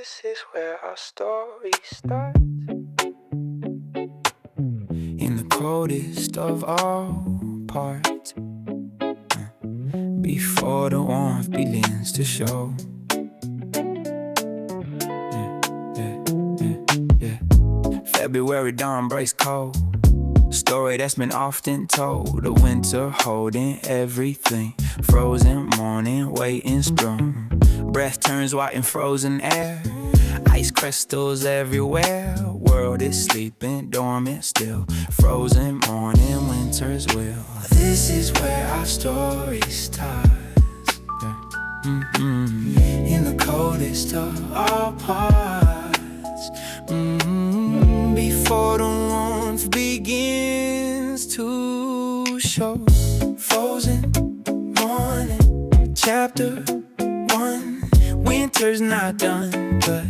This is where our story starts. In the coldest of all parts, before the warmth begins to show. February dawn breaks cold. Story that's been often told. The winter holding everything. Frozen morning, waiting spring. Breath turns white in frozen air. Ice crystals everywhere. World is sleeping, dormant still. Frozen morning, winter's will. This is where our story starts. In the coldest of all parts. Before the warmth begins to show. Frozen morning, chapter 1. Winter's not done, but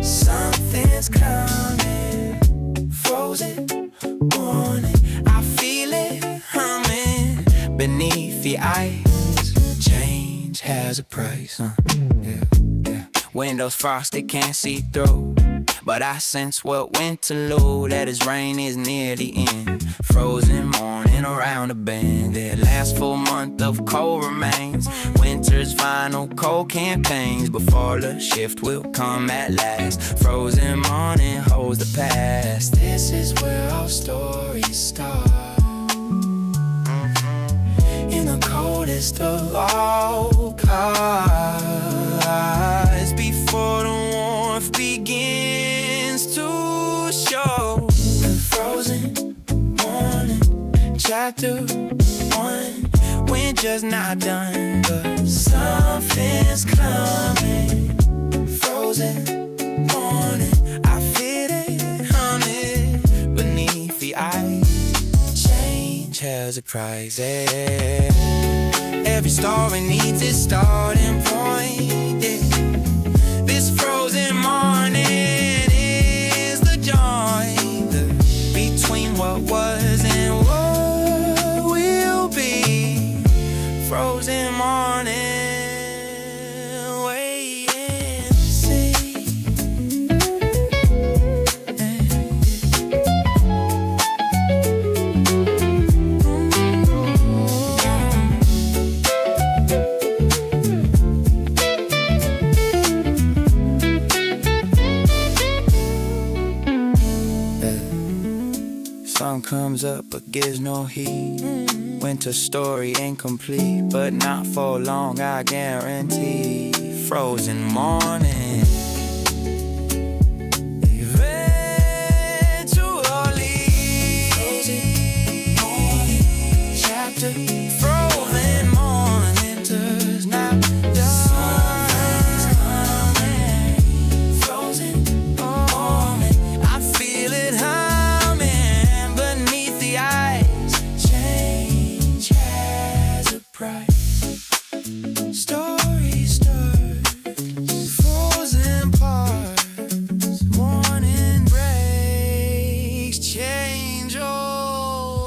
something's coming. Frozen morning, I feel it humming beneath the ice. Change has a price, Windows frosted, can't see through, but I sense what winterlude, that his rain is near the end. Frozen morning around the bend. Their last full month of cold remains. Winter's final cold campaigns. Before the shift will come at last. Frozen morning holds the past. This is where our stories start. In the coldest of all parts. Before the warmth begins to show. The frozen morning, chapter 1. Winter's not done, but something's coming. Frozen morning, I feel it humming beneath the ice. Change has a price. Every story needs its starting point. This frozen morning is the joint between what was and what will be. Frozen morning, wait and see. Sun comes up but gives no heed. Winter story incomplete, but not for long, I guarantee. Frozen morning, eventually. Frozen morning, chapter. Frozen morning, winter's not done. Frozen morning, I feel it humming beneath the ice. Change has a price. Story starts, frozen parts. Morning breaks, change away.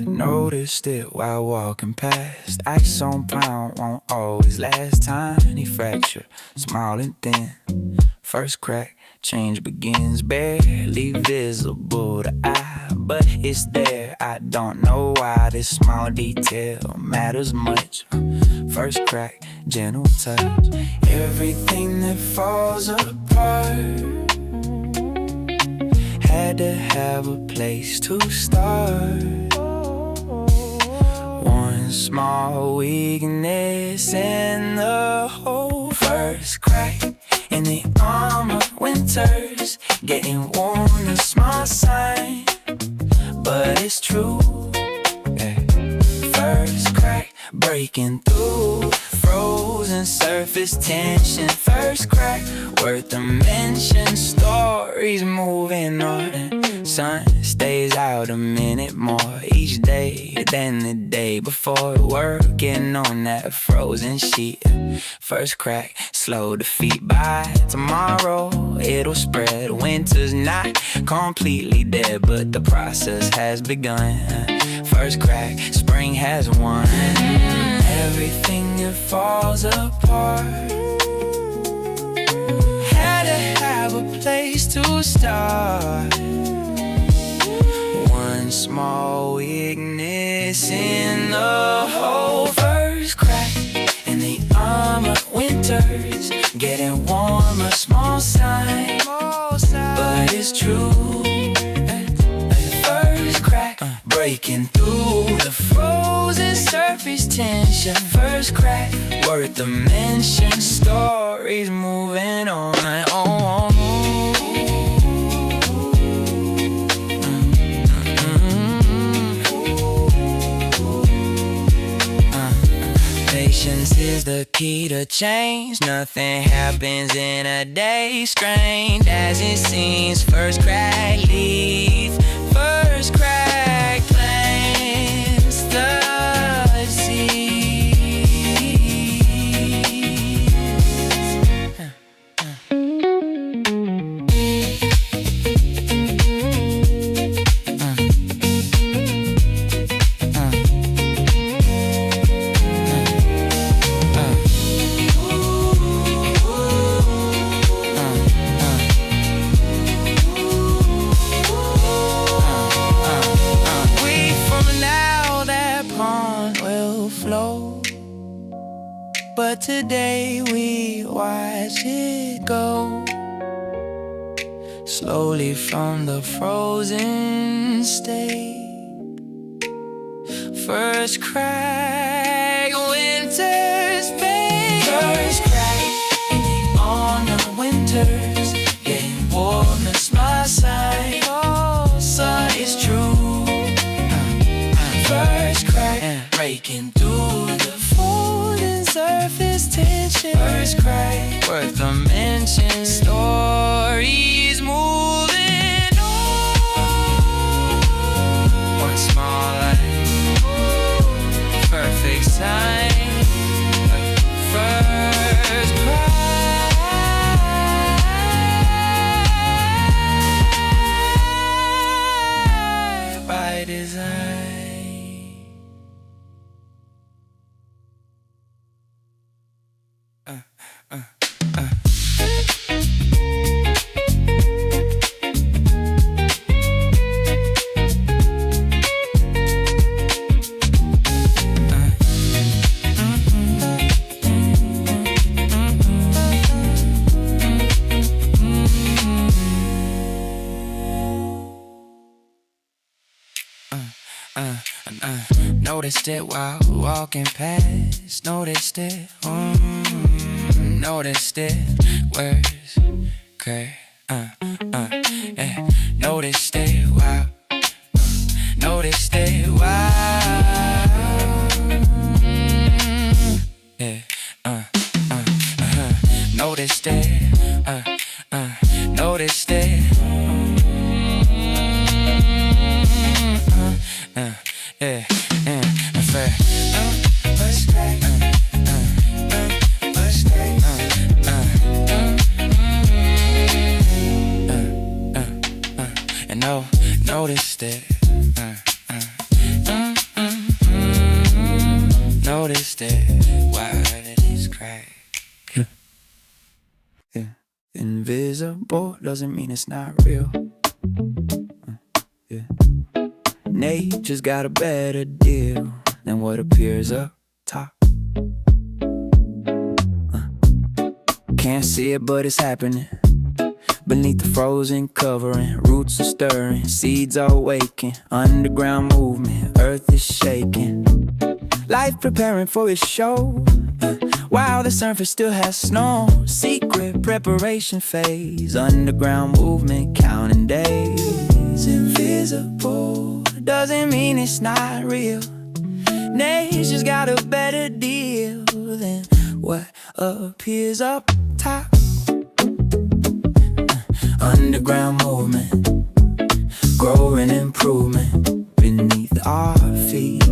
Noticed it while walking past. Ice on pound won't always last. Tiny fracture, small and thin. First crack, change begins. Barely visible to eye, but it's there. I don't know why this small detail matters much. First crack, gentle touch. Everything that falls apart had to have a place to start. One small weakness in the whole. First crack in the arm of winters. Getting warm, a small sign, but it's true. First crack breaking through. frozen surface tension. First crack, worth a mention. Stories moving on. Sun stays out a minute more each day than the day before. Working on that frozen sheet. First crack, slow defeat. By tomorrow it'll spread. Winter's not completely dead, but the process has begun. First crack, spring has won. Everything that falls apart had to have a place to start. One small weakness in the whole. First crack in the armor. Winter's getting warmer. Small sign, but it's true. First crack, breaking through the frozen surface tension. First crack, worth a mention. Stories moving on. Patience is the key to change. Nothing happens in a day. Strange as it seems. First crack leads. First crack plants the seeds. But today we watch it go slowly from the frozen state. First crack, winter's fade. First crack in the honor. Winter's getting warmer. Small sign, oh, sun is true. First crack, breaking through the surface tension. First crack, worth a mention. Stories moving on. One small life, perfect sign. First crack by design. Noticed it while walking past. Noticed it, noticed it. Where's crack? Yeah. Noticed it while, noticed it while. Yeah. Noticed it, noticed it. Yeah. Noticed it. Noticed it. Why did it crack? Yeah. Invisible doesn't mean it's not real. Yeah. Nature's got a better deal than what appears up top. Can't see it, but it's happening. Beneath the frozen covering, roots are stirring, seeds are waking. Underground movement, earth is shaking. Life preparing for its show. While the surface still has snow. Secret preparation phase. Underground movement, counting days. Invisible doesn't mean it's not real. Nature's got a better deal than what appears up top. Underground movement, growing improvement beneath our feet.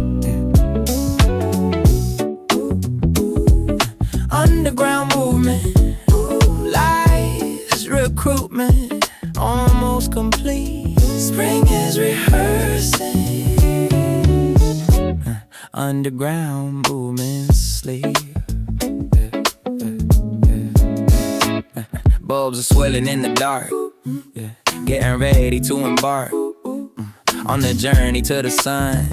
Underground movement, lies recruitment, almost complete. Spring is rehearsing. Underground movement sleep. Bulbs are swelling in the dark, getting ready to embark on the journey to the sun.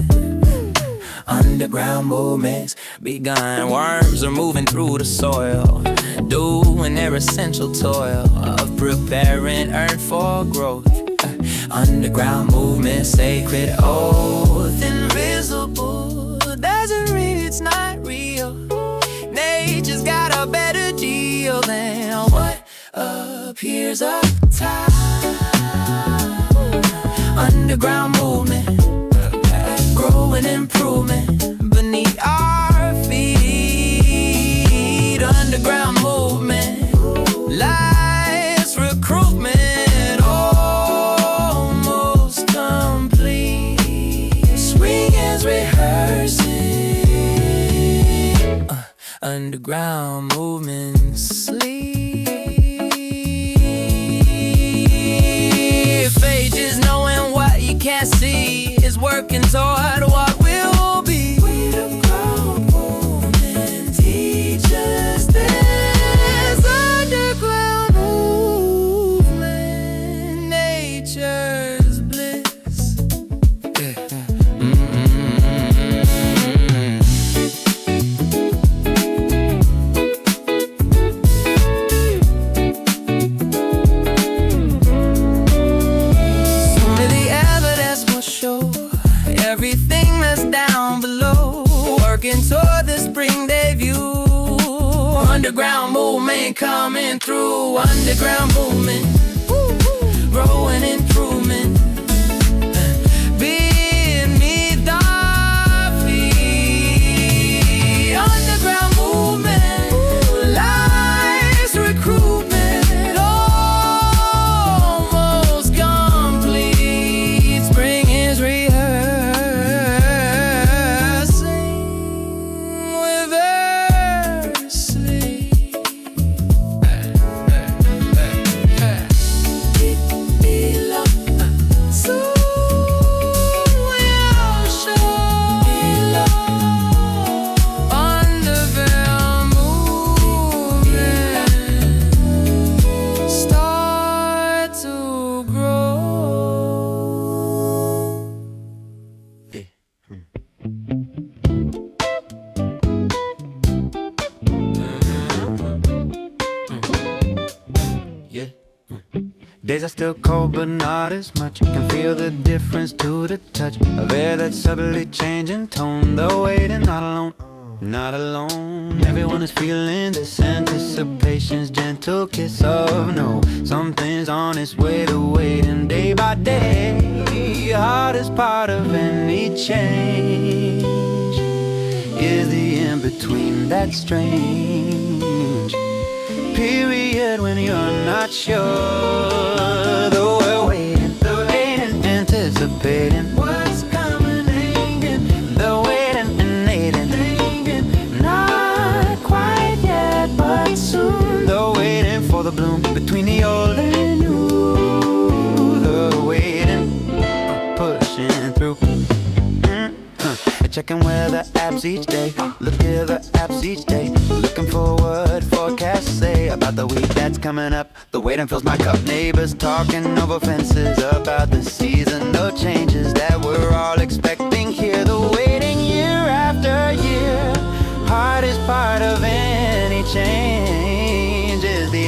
Underground movements begun. Worms are moving through the soil, doing their essential toil of preparing earth for growth. Underground movement, sacred oath, invisible. Doesn't mean it's not real. Nature's got a better deal than what appears up top. Underground movement, growing improvement beneath our feet. Underground movement, lies recruitment, almost complete. Spring is rehearsing. Underground movement sleep. Fate is knowing what you can't see, is working toward what will be. Underground movement teaches this. Underground movement, nature's bliss. Everything that's down below, working toward the spring debut. Underground movement coming through. Underground movement, growing improvement beneath our feet. Underground movement, lies recruitment, almost complete. Spring is Days are still cold but not as much. Can feel the difference to the touch of air that's subtly changing tone. The waiting, not alone, not alone. Everyone is feeling this anticipation's gentle kiss of no. Something's on its way to waiting day by day. Hardest part of any change is the in-between that's strange period when you're not sure. Though we're waiting, anticipating what's coming, the waiting and waiting, not quite yet, but soon. The waiting for the bloom between the old and new. The waiting, pushing through. Checking weather apps each day, look at the apps each day, looking for what forecasts say about the week that's coming up. The waiting fills my cup. Neighbors talking over fences about the seasonal changes that we're all expecting here. The waiting year after year. Hardest part of any change is the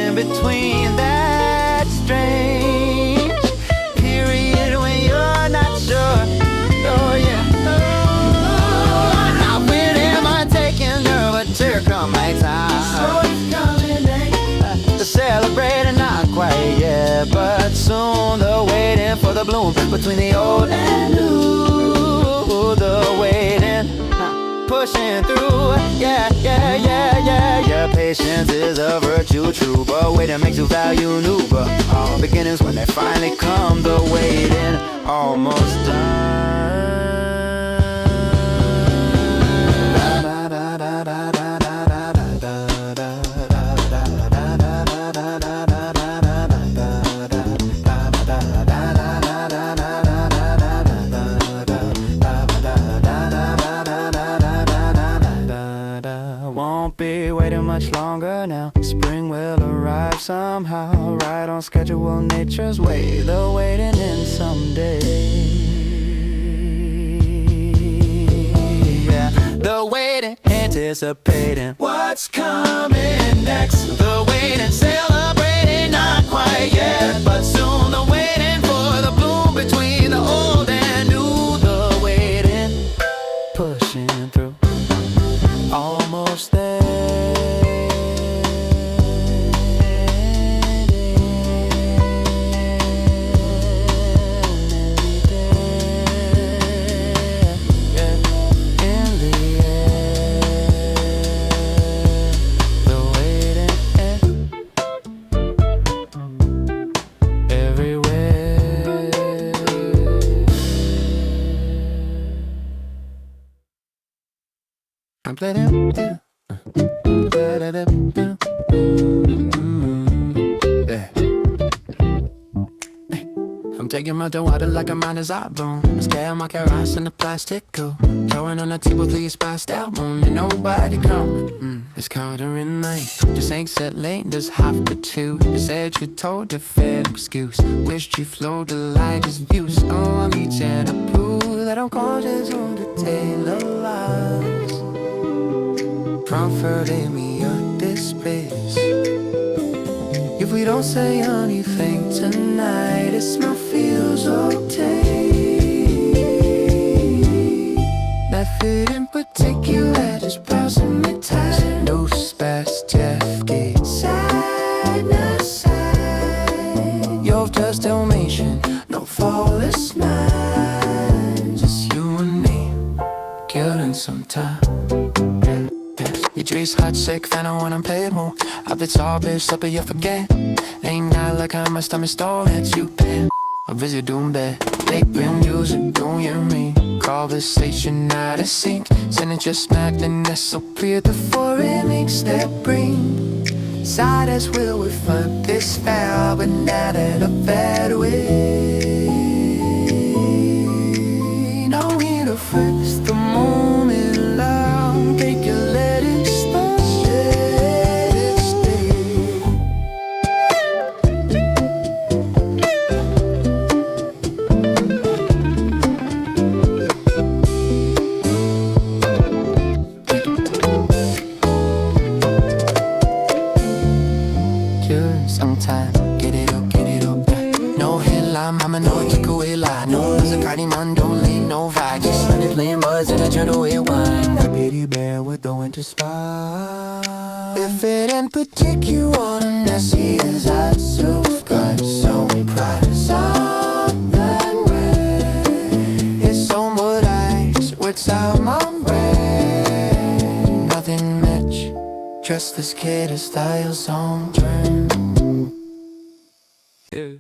in-between that's strange period when you're not sure. Oh yeah. Here come my time. So it's coming, to celebrate and not quite yet, but soon. The waiting for the bloom between the old and new. The waiting, pushing through. Yeah, yeah, yeah. patience is a virtue, true, but waiting makes you value new. But all beginnings when they finally come, the waiting almost done. Won't be waiting much longer now. Spring will arrive somehow, right on schedule. Nature's way, the waiting in someday. Yeah, the waiting, anticipating what's coming next. The waiting, celebrating, not quite yet, but soon. The waiting for the bloom between the old and new. The waiting, pushing through. Almost there. Yeah. In the air, the waiting everywhere. I'm playing yeah. I'm taking my water like a miner's iPhone. Scare my carrots in the plastic cool. Throwing on the table, please passed out moon. And nobody come. It's colder in night. Just ain't set late, just half the two. You said you told a fair excuse. Wished you flowed the lightest views. Oh, I'm each at a prove that I'm cautious on the tale of lies. Comforting me at this space. If we don't say anything tonight, it still feels okay. Method in particular just passing me time. No spaz, Jeff Gates. Side by side. You're just Dalmatian, no flawless mind. Just you and me, killing some time. Your trees hot, sick, fan of when I'm paid more. I've been all bitch up, but you forget. Ain't not like how my stomach storage. You been a visit doom bed. Late real music, don't hear me. Conversation out of sync. Sending just smack, then that's so clear. The foreign links that bring side as will we find this fair, but not in a bad way. No need to fix the moment loud. Take your let it. If it ain't particular, messy as I got so pride. Something red. It's on what eyes, what's out my brain. Nothing much, just this kid, his style's on trend. Yeah.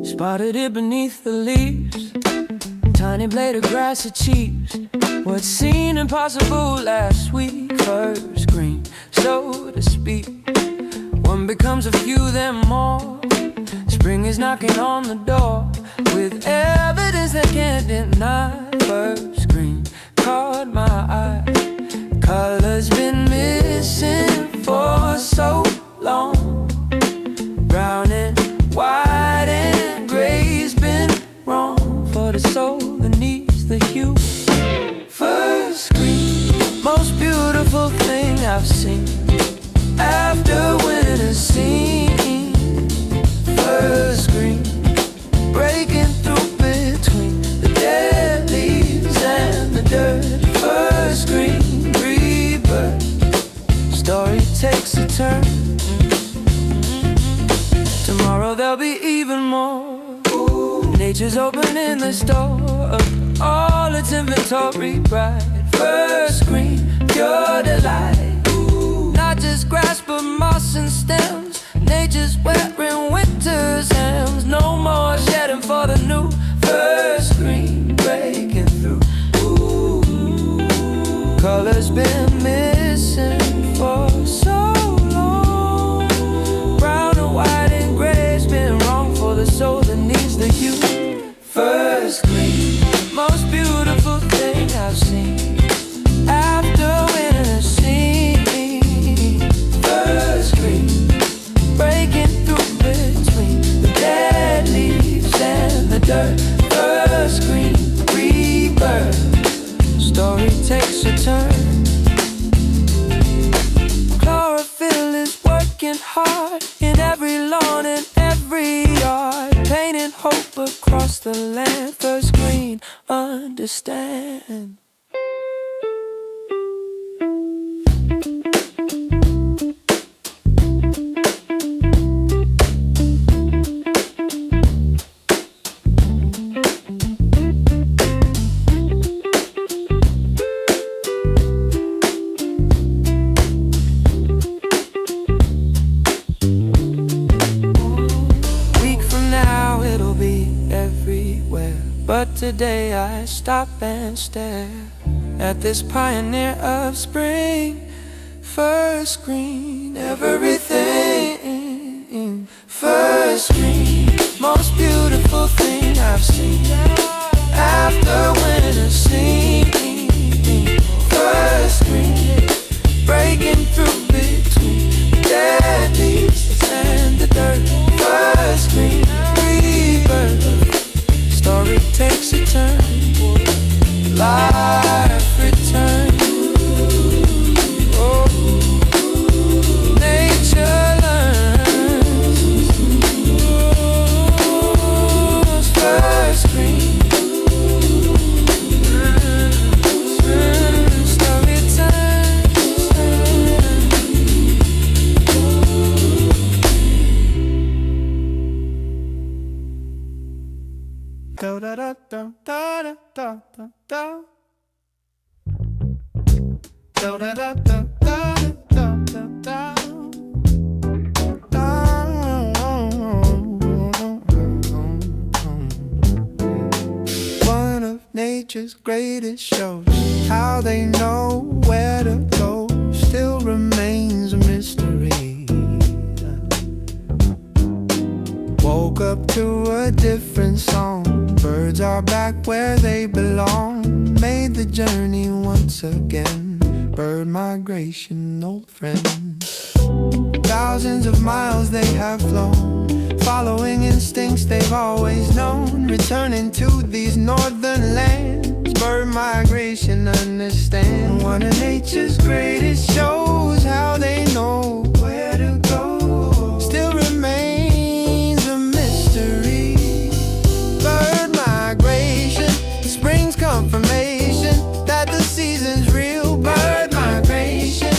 Spotted it beneath the leaves. Tiny blade of grass achieves what seemed impossible last week. First green, so to speak. One becomes a few, then more. Spring is knocking on the door with evidence that can't deny. First green caught my eye. Color's been missing for so long. Brown and white and gray's been wrong for the soul that needs the hue. First green, most beautiful thing I've seen after winter scene. First green, breaking through between there'll be even more. Nature's opening the store of all its inventory, bright first screen, pure delight. Not just grass but moss and stems. Nature's wearing winter's hems. No more shedding for the new. First screen breaking through. Color's been missing for so long. Brown and white and gray's been wrong for the soul that needs the hue. First screen, most beautiful thing I've seen after winter scene. First screen, breaking through between the dead leaves and the dirt. First screen, rebirth. Story takes a turn. Chlorophyll is working hard in every lawn and every yard, painting hope across the land. First screen, understand. But today I stop and stare at this pioneer of spring. First screen, everything. First screen, most beautiful thing I've seen after winter scene. First screen, breaking through between the dead leaves and the dirt. First screen, rebirth. Story takes a turn, life returns. Oh, nature learns. Oh, first screen, story turns. Da da da da da da da da. Da da da da da da da da. One of nature's greatest shows. How they know where to go still remains a mystery. Woke up to a different song. Birds are back where they belong. Made the journey once again. Bird migration, old friends. Thousands of miles they have flown, following instincts they've always known. Returning to these northern lands. Bird migration, understand. One of nature's greatest shows. How they know where to go still remains a mystery. Bird migration, spring's confirmation that the season's real. Bird migration,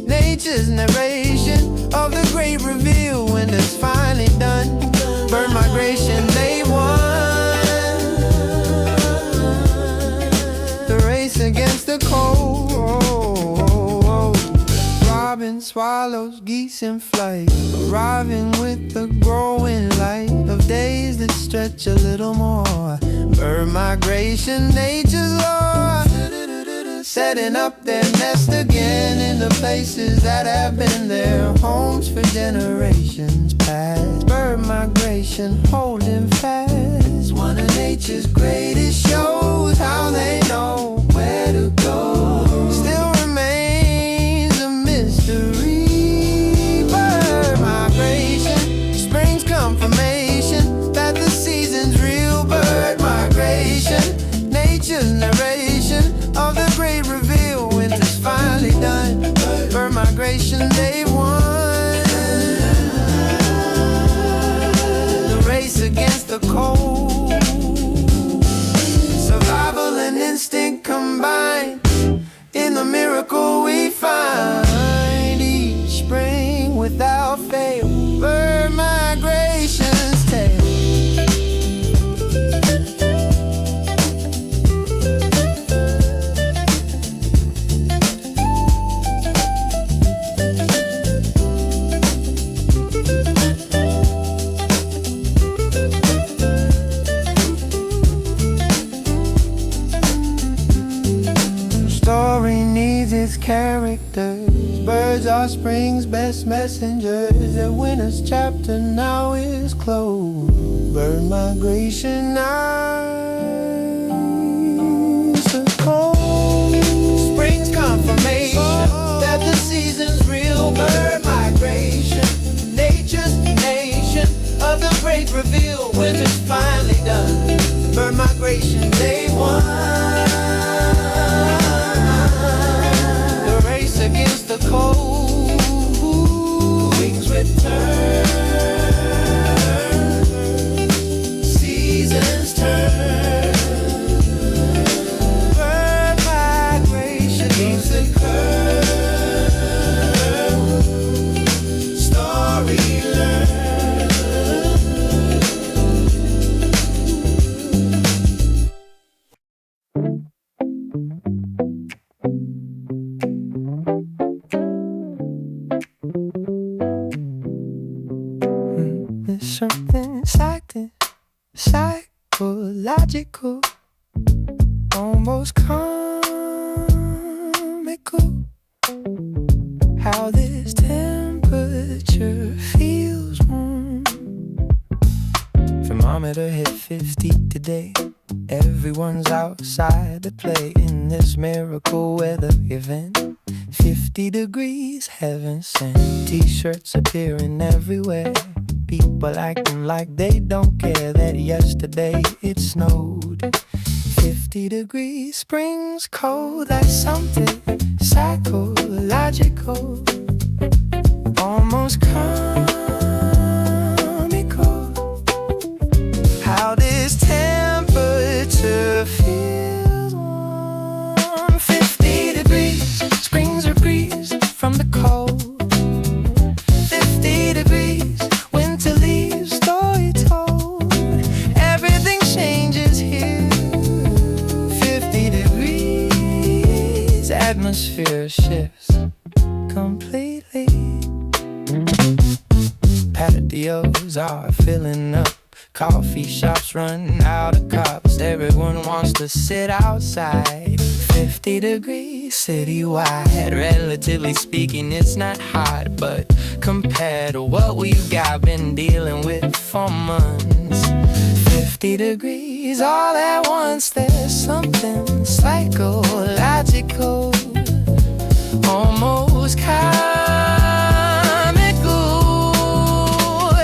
nature's narration of the great reveal. When it's finally done, bird migration, they won the race against the cold. Robins, swallows, geese in flight, arriving with the growing light of days that stretch a little more. Bird migration, nature's law, setting up their nest again in the places that have been their homes for generations past. Bird migration, holding fast. One of nature's greatest shows. How they know where to go still remains a mystery. Bird migration, spring's confirmation that the season's real. Bird migration, nature's narration of the great reveal. Winter's finally done. Bird migration, they won the race against the cold. Survival and instinct combined in the miracle we find each spring without fail. Bird migration are spring's best messengers. The winter's chapter now is closed. Bird migration eyes the cold. Spring's confirmation that the season's real. Bird migration, nature's nation of the great reveal. Winter's finally done. Bird migration day one. The race against the cold. Wings return. Seasons turn. Bird migration against the curve. Story learned. There's something psychological, almost comical, how this temperature feels warm. Thermometer hit 50 today. Everyone's outside to play in this miracle weather event. 50 degrees, heaven sent. T-shirts appearing everywhere. People acting like they don't care that yesterday it snowed. 50 degrees, spring's cold. That's something psychological, almost comical, how this temperature feels warm. 50 degrees, spring's a breeze from the cold. 50 degrees, winter leaves, story told. Everything changes here. 50 degrees, atmosphere shifts completely. Patios are filling up, coffee shops running out of cups. Everyone wants to sit outside. 50 degrees citywide. Relatively speaking, it's not hot, but compared to what we've got, been dealing with for months. 50 degrees all at once. There's something psychological, almost comical,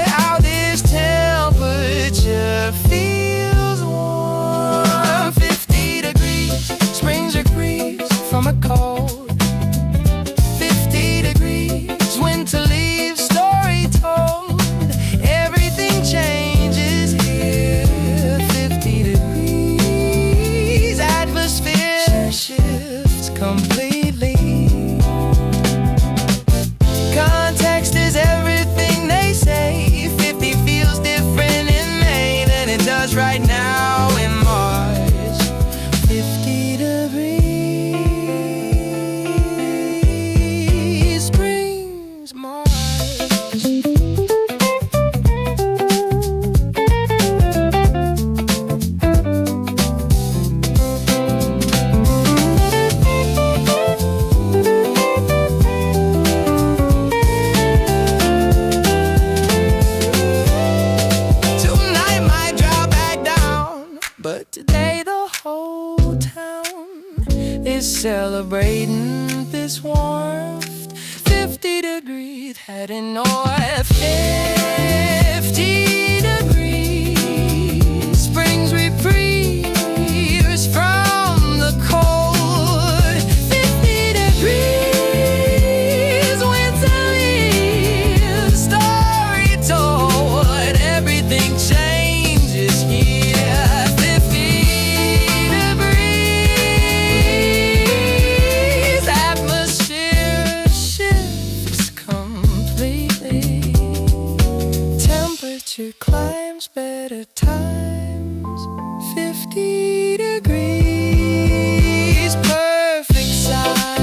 how this temperature feels warm. 50 degrees, springs are breeze from a cold. 50 degrees, winter leaves, story told. Everything changes here. 50 degrees, atmosphere shifts completely. Context is everything they say. 50 feels different in May than it does right now in March. 50 degrees, spring's March. Tonight might drop back down, but today the whole town is celebrating this warmth. 50 degrees heading north. 50 degrees, spring's reprieve from the cold. 50 degrees, winter leaves, story told. Everything changes here. 50 degrees, atmosphere shifts completely. Temperature climbs, better times. 50 degrees, perfect sign.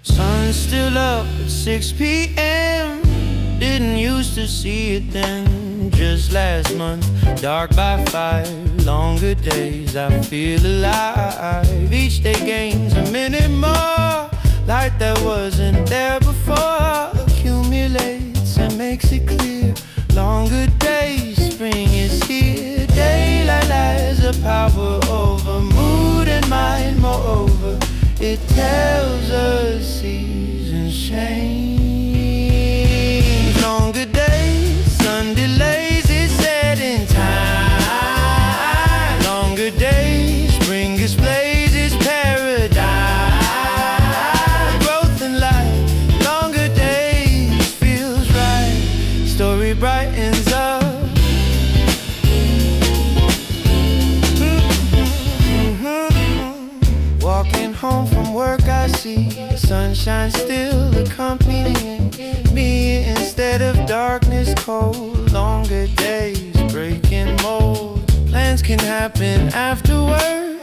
Sun's still up at 6 p.m. Didn't used to see it then. Just last month, dark by 5. Longer days, I feel alive. Each day gains a minute more. Light that wasn't there before accumulates and makes it clear. Longer days, spring is here. Daylight has a power over mood and mind. Moreover, it tells us seasons change. Longer days, sun delays, it's setting time. Longer days, spring displays its paradigm. Growth and light, longer days feels right. Story brightens up. Walking home from work, I see sunshine still accompanying me. Instead of darkness, cold, longer days breaking mold. Plans can happen after work.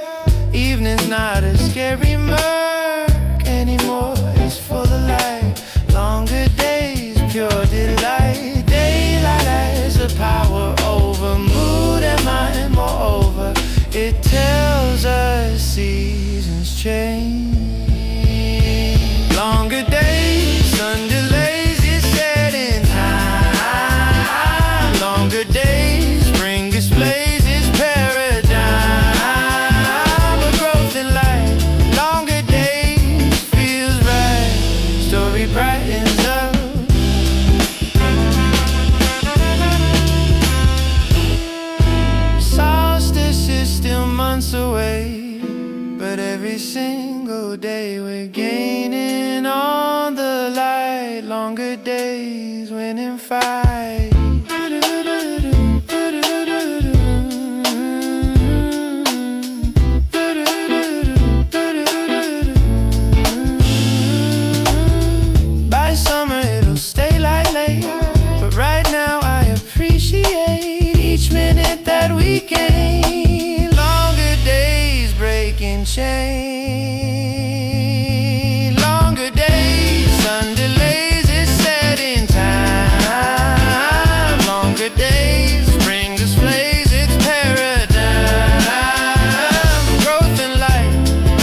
Evening's not a scary murk anymore. It's full of light. Longer days, pure delight. Daylight has a power over mood and mind. Moreover, it tells us seasons change. Longer days, sun delays, it's setting time. Longer days, spring displays its paradigm. A growth in light, longer days feels right. Story brightens up. Solstice is still months away, but every single day we're gaining on the light. Longer days winning fight. By summer it'll stay like late, but right now I appreciate each minute that we gain. Longer days breaking chain. Longer days, sun delays, it's setting time. Longer days, spring displays its paradigm. Growth and light,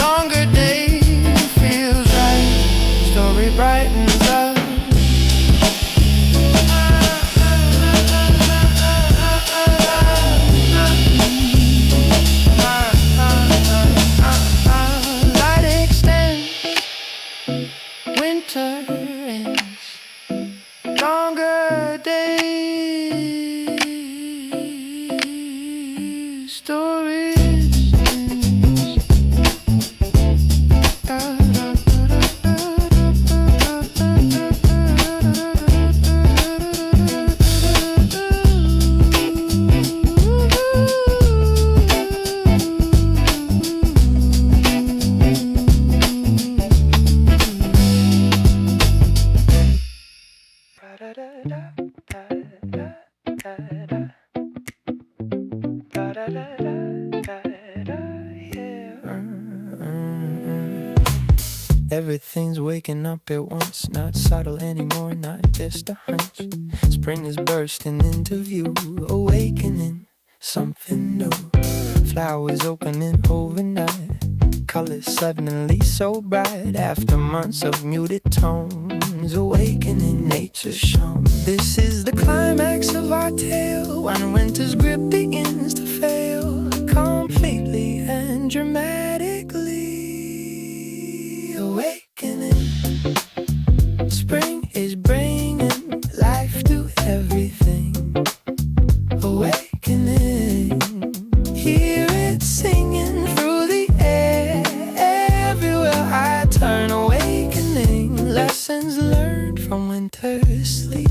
longer days feels right. Story brightens up. Light extends, winter ends, longer days, stories Everything's waking up at once, not subtle anymore, not just a hunch. Spring is bursting into view, awakening something new. Flowers opening overnight, colors suddenly so bright. After months of muted tones, awakening nature's shown. This is the climax of our tale, when winter's grip begins to fail completely and dramatically. Awakening, spring is bringing life to everything. Awakening, hear it singing through the air. Everywhere I turn, awakening, lessons learned from winter's sleep.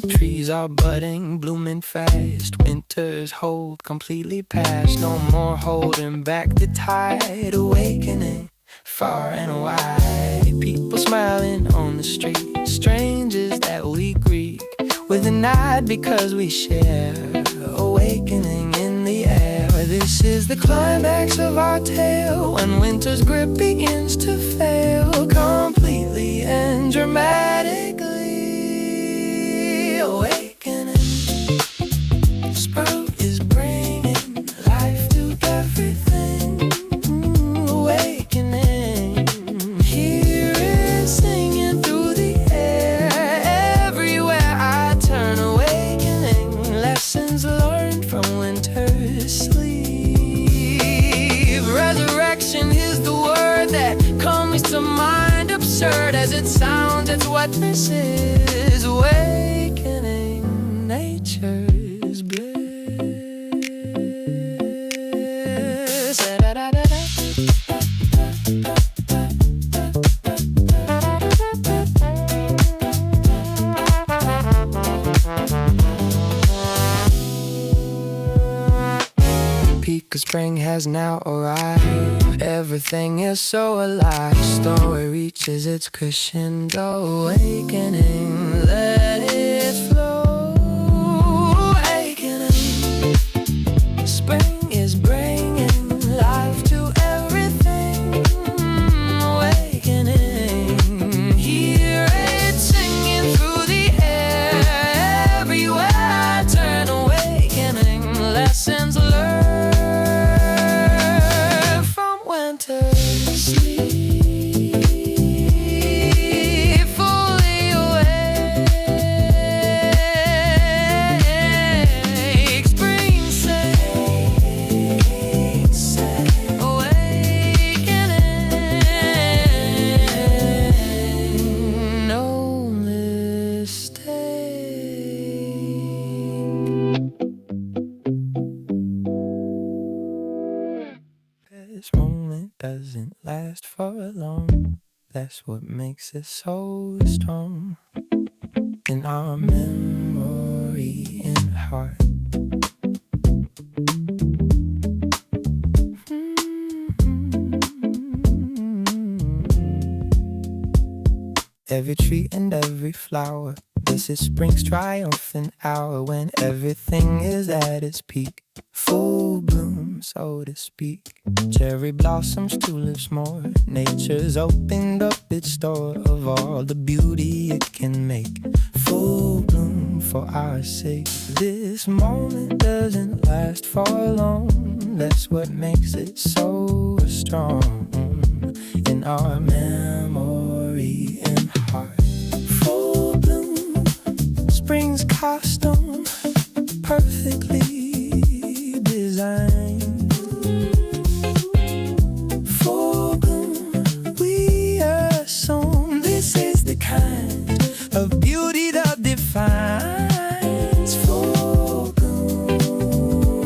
Trees trees are budding, blooming fast. Winter's hold completely past. No more holding back the tide. Awakening far and wide. People smiling on the street. Strangers that we greet with a nod because we share. Awakening in the air. This is the climax of our tale, when winter's grip begins to fail completely and dramatically. Awakening, spring is bringing life to everything. Awakening, hear it singing through the air. Everywhere I turn, awakening, lessons learned from winter's sleep. Resurrection is the word that comes to mind. Absurd as it sounds, it's what this is. Awakening nature's bliss. Da-da-da-da-da. Peak of spring has now arrived. Everything is so alive. Story reaches its crescendo. Awakening, let it flow. Awakening, spring is bringing life to everything. Awakening, hear it singing through the air. Everywhere I turn, awakening, lessons learned. Sleep fully awake. Spring sings, awakening, no mistake. This moment doesn't last for long. That's what makes it so strong in our memory and heart. Every tree and every flower, this is spring's triumphant hour, when everything is at its peak, full bloom, so to speak. Cherry blossoms, tulips more. Nature's opened up its store of all the beauty it can make. Full bloom for our sake. This moment doesn't last for long. That's what makes it so strong in our memory and heart. Full bloom, spring's costume, perfectly designed. Full bloom, we assume this is the kind of beauty that defines. Full bloom,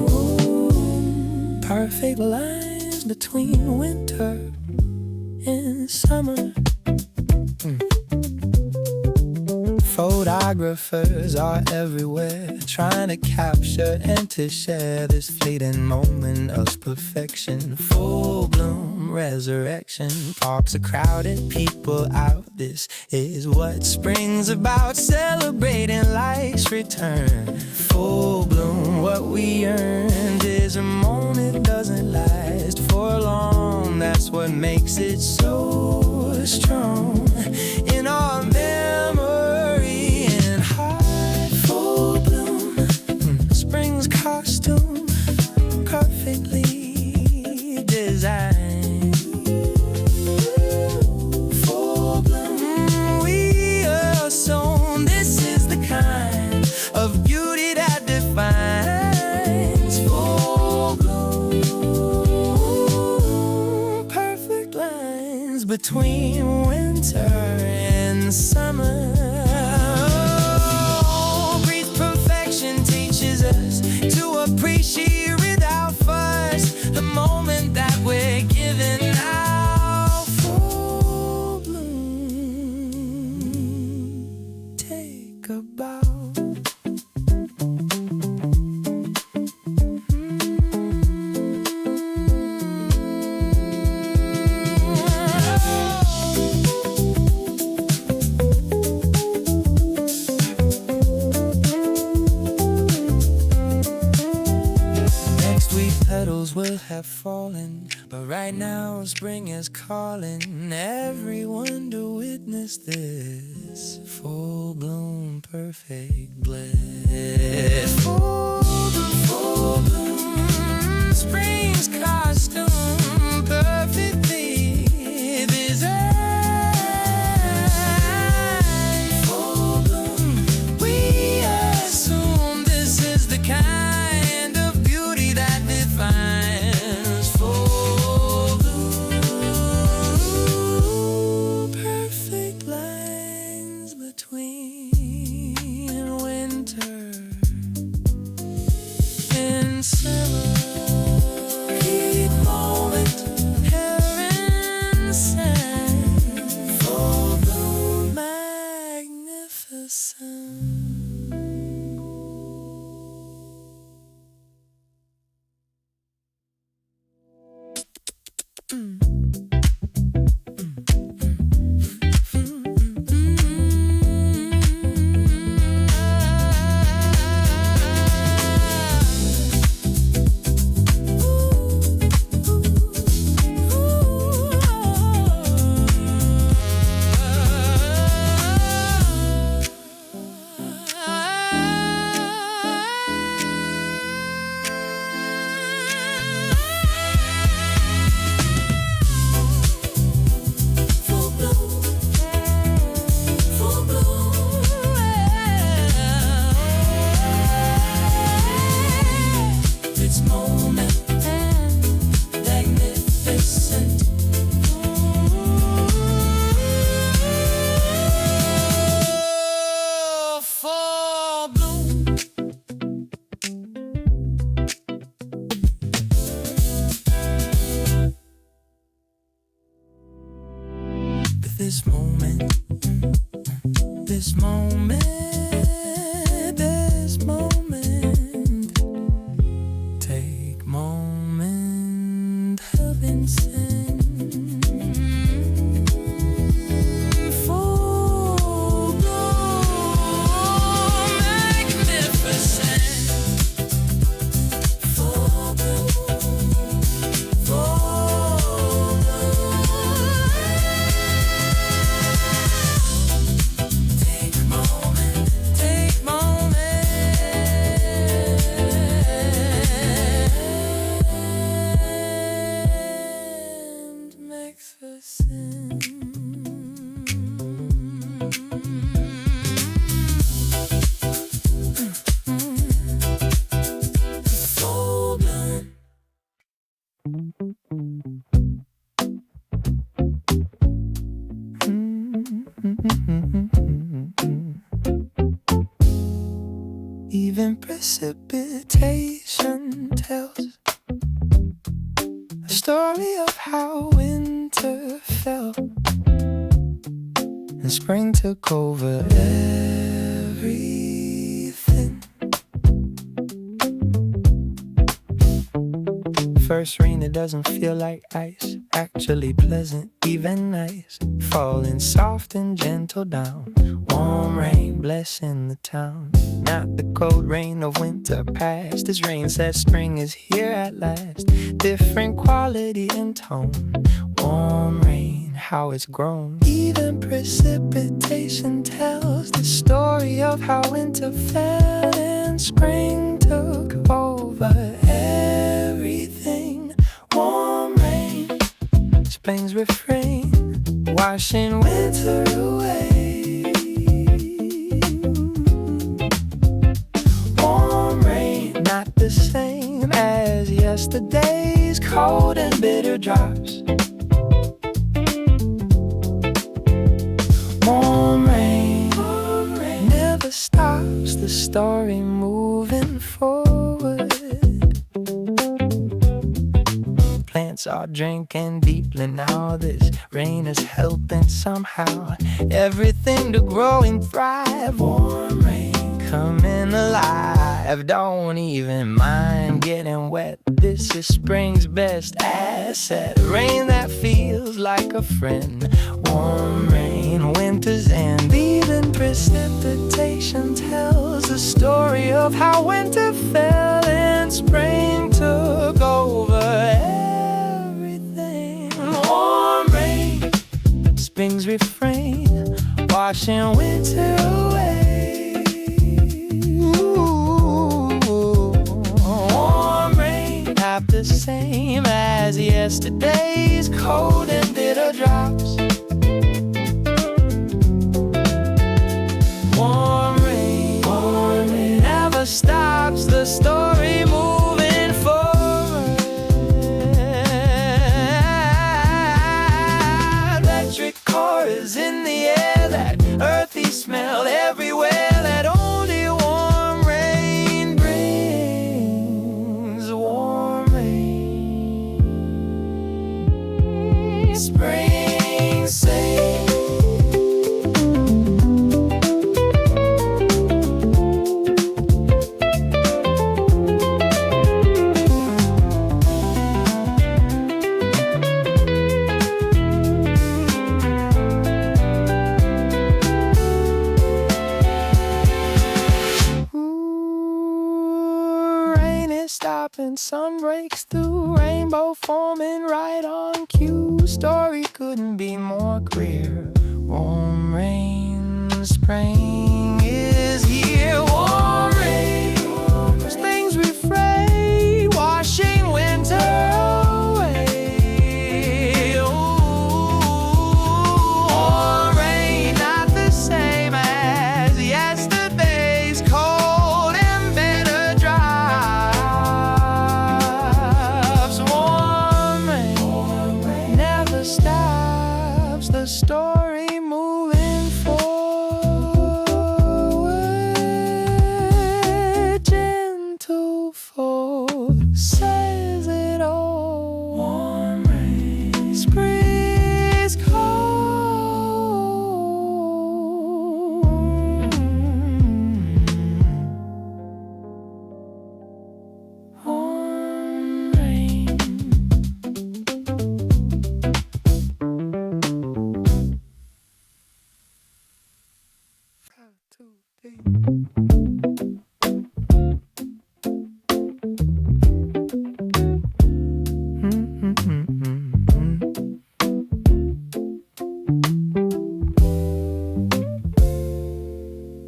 perfect lines between winter and summer. Photographers are everywhere, trying to capture and to share this fleeting moment of perfection. Full bloom resurrection, parks are crowded, people out. This is what spring's about, celebrating life's return. Full bloom, what we earned is a moment doesn't last for long. That's what makes it so strong in our memory and heart. Full bloom, spring's costume, perfectly designed. Full bloom, we assume this is the kind of beauty that defines. Full bloom, perfect lines between winter and summer. Oh, brief perfection teaches us to appreciate without fuss the moment that we're given now. Full bloom, take a bow. Right now spring is calling everyone to witness this full bloom, perfect bliss. Full bloom, spring's costume perfectly designed. Full bloom, we assume this is the kind of beauty that defines full bloom. Perfect lines between winter and summer. Keep moment here inside. Full bloom, magnificent. This moment, this moment, this moment, take moment of instant. Full bloom, magnificent. Full bloom, full bloom. Take moment, magnificent. Full bloom. Even precipitation tells a story of how winter fell and spring took over everything. First rain, it doesn't feel like ice, actually pleasant, even nice, falling soft and gentle down. Warm rain blessing the town, not the cold rain of winter past. This rain says spring is here at last, different quality and tone. Warm rain, how it's grown. Even precipitation tells the story of how winter fell and spring took over everything. Warm rain, spring's refrain, washing winter away. Warm rain, not the same as yesterday's cold and bitter drops. Warm rain, never stops the story moving forward. Plants are drinking deeply now. This rain is helping somehow everything to grow and thrive. Warm rain coming alive, don't even mind getting wet. This is spring's best asset, rain that feels like a friend. Warm rain, winter's end. Even precipitation tells the story of how winter fell and spring took over everything. spring, washing winter away. Ooh, warm rain, not the same as yesterday's cold and bitter drops. Warm rain never stops the story moving forward. Electric chorus in the air, that earthy smell everywhere that only warm rain brings. Warm rain, spring sing. Stopping, sun breaks through, rainbow forming right on cue. Story couldn't be more clear. Warm rain, spring is here. Warm rain, spring's refrain, washing winter away. Ooh, warm rain, not the same as yesterday's cold and bitter dry. Stops the story moving forward. Gentle force says it all. Warm rain, spring's cold. Warm rain.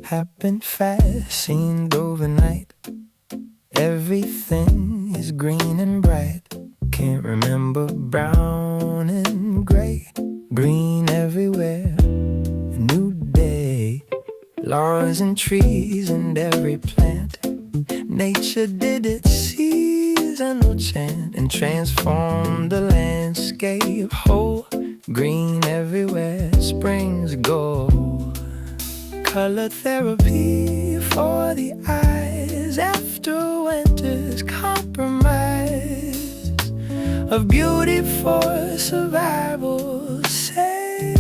Happened fast, seemed overnight. Everything is green and bright. Can't remember brown and gray. Green everywhere, a new day. Lawns and trees and every plant. Nature did its seasonal chant and transformed the landscape whole. Green everywhere, springs go. Color therapy for the eyes after winter's compromise. Of beauty for survival, say.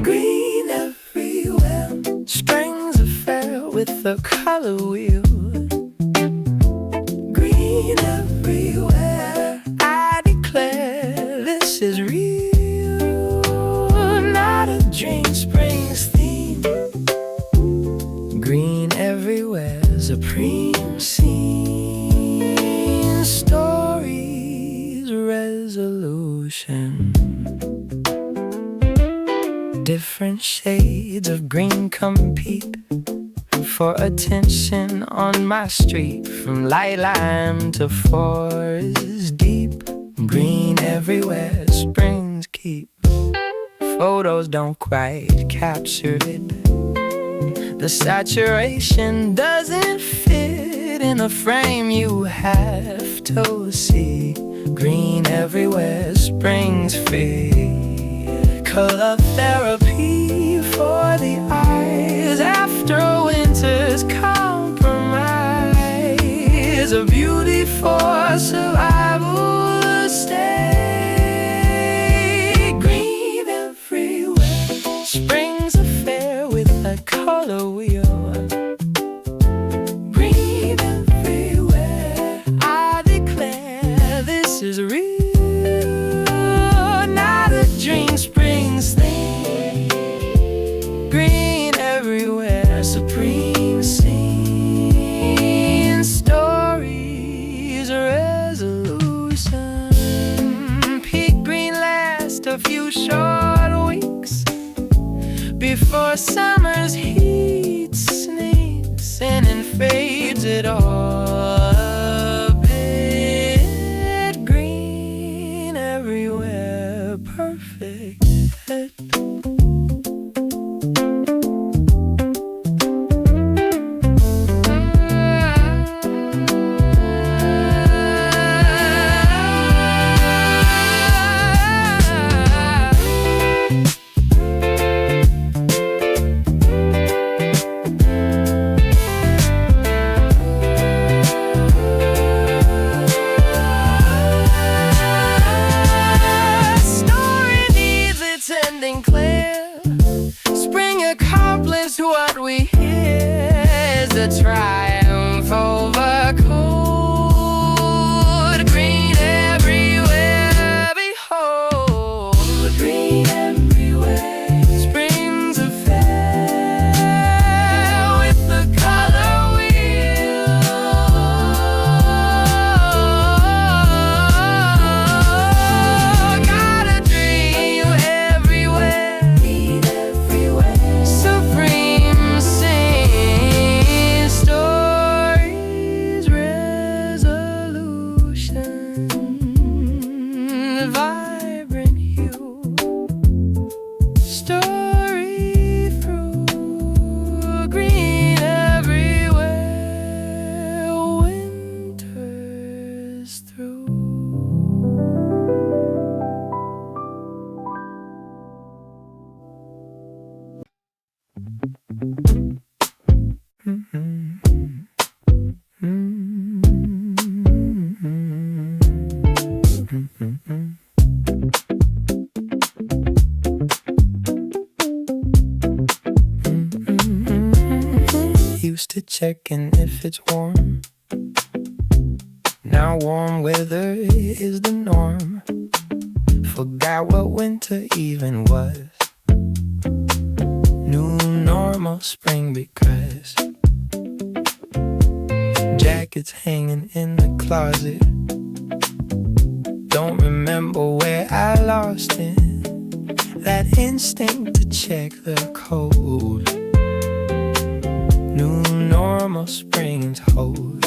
Green everywhere, spring's affair with the color wheel. Green everywhere, I declare this is real. Not a dream, spring's theme. Green everywhere, supreme scene. Stories, resolution. Different shades of green compete for attention on my street. From light lime to forest deep. Green everywhere, springs keep. Photos don't quite capture it. The saturation doesn't fit in a frame you have to see. Green everywhere, springs fade. Color therapy for the eyes after winter's compromise. A beauty for survival, stay. Green everywhere, spring's affair with a color wheel. Green everywhere, I declare this is real. Not a dream, spring's thing. Green everywhere, supreme scene. Stories, resolution. Peak green last a few short before summer's heat sneaks in and fades it all. A bit green everywhere, perfect. What we hear is the triumph over cold. Green everywhere, behold. Green everywhere. Spring's a fair with the color wheel. Got a dream everywhere. Green everywhere. Supreme. Used to checking if it's warm. Now warm weather is the norm. Forgot what winter even was. New normal spring because jackets hanging in the closet. Don't remember where I lost it. That instinct to check the code. New normal springs hold.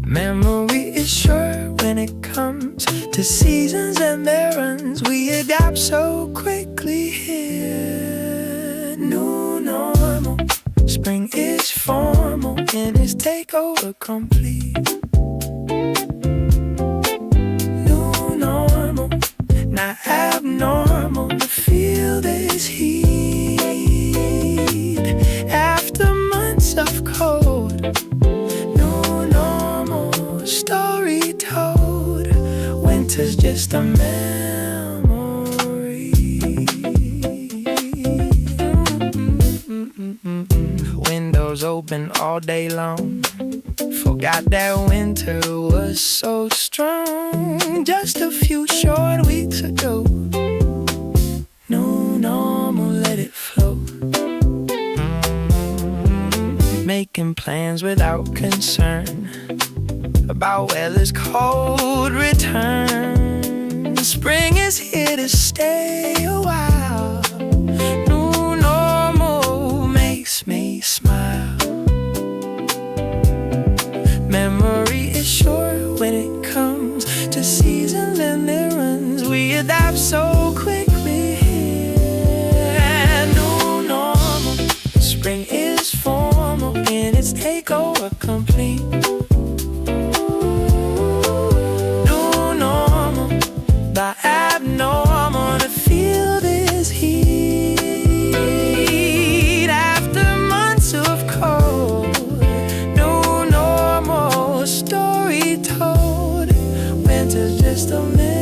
Memory is short when it comes to seasons and errands. We adapt so quickly here. New normal. Spring is formal and its takeover complete. New normal. Not abnormal to feel this heat. After months of cold. New normal. Story told. Winter's just a memory. Windows open all day long. Forgot that winter was so strong. Just a few short weeks ago. New normal, let it flow. Making plans without concern about weather's cold return. Spring is here to stay a while. New normal makes me smile. Memory is short when it comes to seasons and errands. We adapt so quickly here. New normal. Spring is formal in its takeover complete. New normal. By abnormal to feel this heat. After months of cold. New normal. Story told. Winter's just a memory.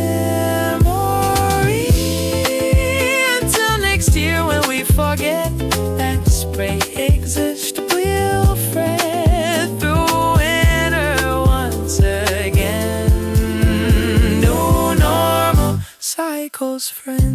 Until next year when we forget that spring exists. We'll fret through winter once again. New normal cycles, friend.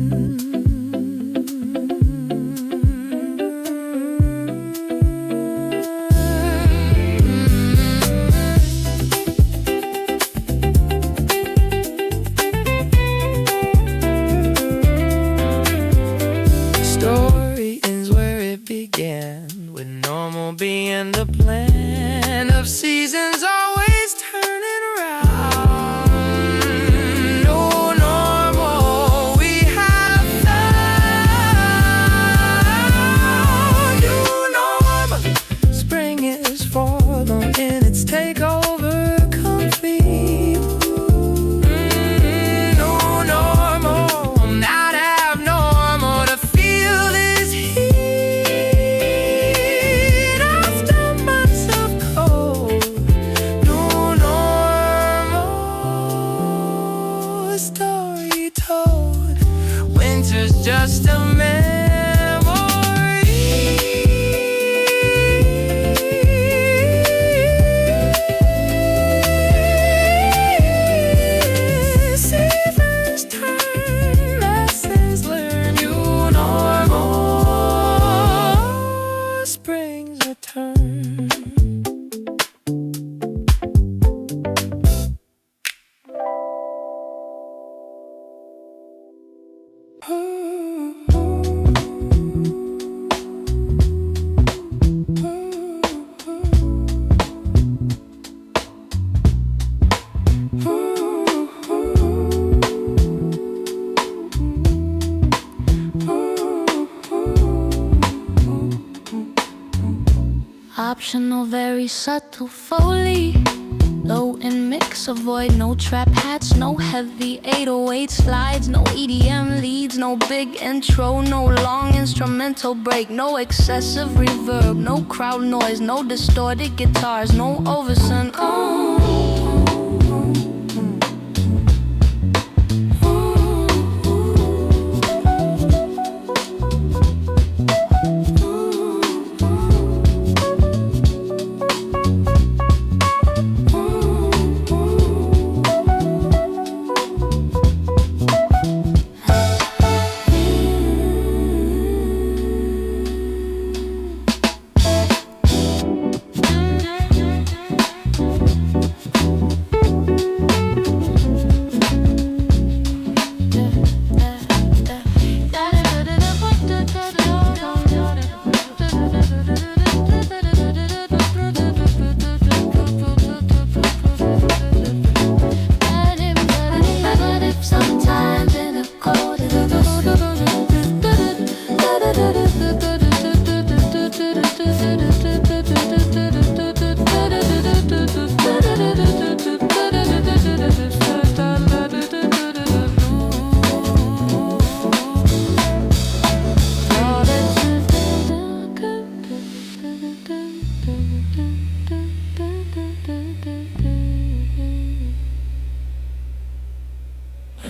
story ends where it began, with normal being the plan of seasons always turning around. No normal, we have found new normal. Spring is falling in its takeover comfy. No normal, not abnormal to feel this heat after months of cold. No normal, a story told. Winter's just a seasons turn, lessons learned, new normal, spring's return. Optional, very subtle Foley. Low and mix, avoid no trap hats, no heavy 808 slides, no EDM leads, no big intro, no long instrumental break, no excessive reverb, no crowd noise, no distorted guitars, no oversun.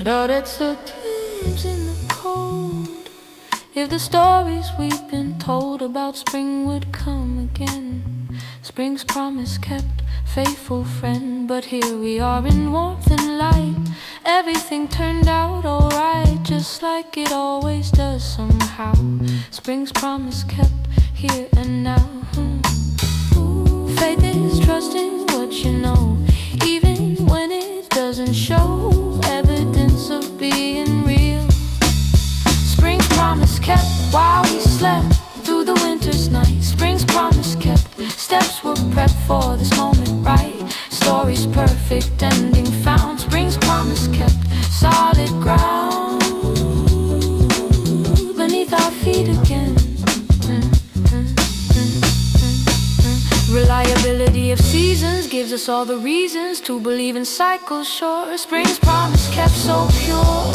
But it's the tears in the cold. If the stories we've been told about spring would come again, spring's promise kept, faithful friend. But here we are in warmth and light. Everything turned out alright, just like it always does somehow. Spring's promise kept, here and now. Faith is trusting what you know, even when it doesn't show evidence of being real. Spring's promise kept while we slept through the winter's night. Spring's promise kept, steps were prepped for this moment, right? Story's perfect ending found. Spring's promise kept, solid ground beneath our feet again. Reliability of seasons gives us all the reasons to believe in cycles. Sure, spring's promise kept so pure.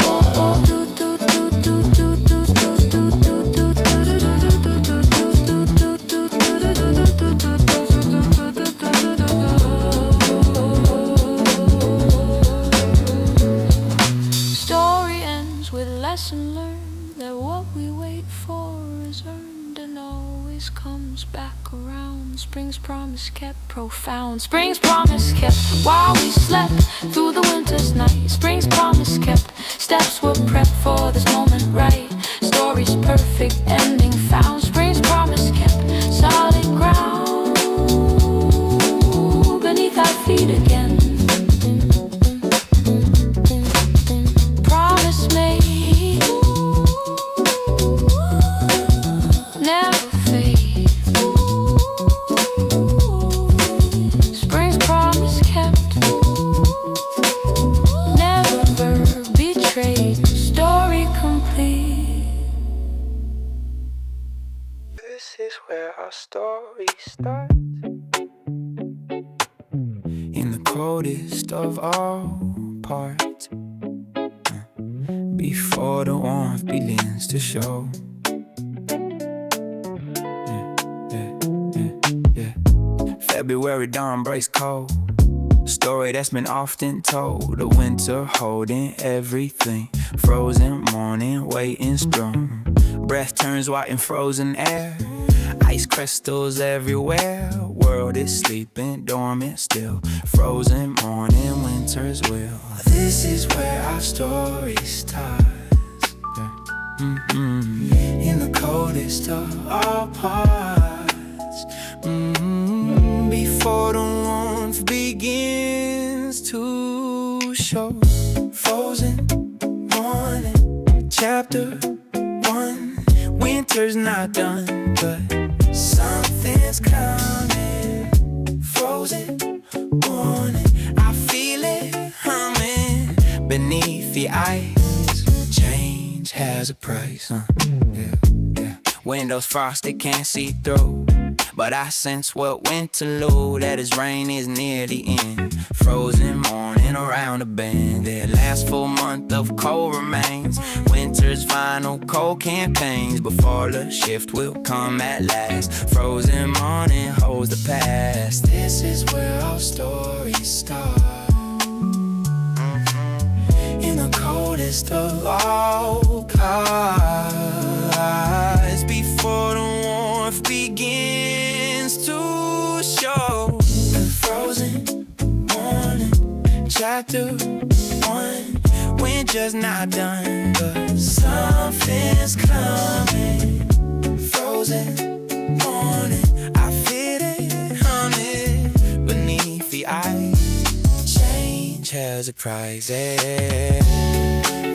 Story ends with lesson learned that what we wait for is earned and always comes back around. Spring's promise kept, profound. Spring's promise kept while we slept through the winter's night. Spring's promise kept, steps were prepped for this moment, right? Story's perfect ending found. Spring's promise kept, solid ground beneath our feet again. Promise made, is where our story starts. In the coldest of all parts, before the warmth begins to show. February dawn breaks cold. Story that's been often told. The winter holding everything. Frozen morning, waiting spring. Breath turns white in frozen air. Ice crystals everywhere. World is sleeping, dormant still. Frozen morning, winter's will. This is where our story starts. In the coldest of all parts. Before the warmth begins to show. Frozen morning, chapter 1. Winter's not done, but something's coming. Frozen morning, I feel it humming beneath the ice. Change has a price. Windows frosted, can't see through, but I sense what winterlude, that his reign is near the end. Frozen morning around the bend. Their last full month of cold remains. Winter's final cold campaigns. Before the shift will come at last. Frozen morning holds the past. This is where our story starts. In the coldest of all parts. Before the warmth begins to show. The frozen morning, chapter 1. Winter's not done, but something's coming. Frozen morning, I feel it humming beneath the ice. Change has a price.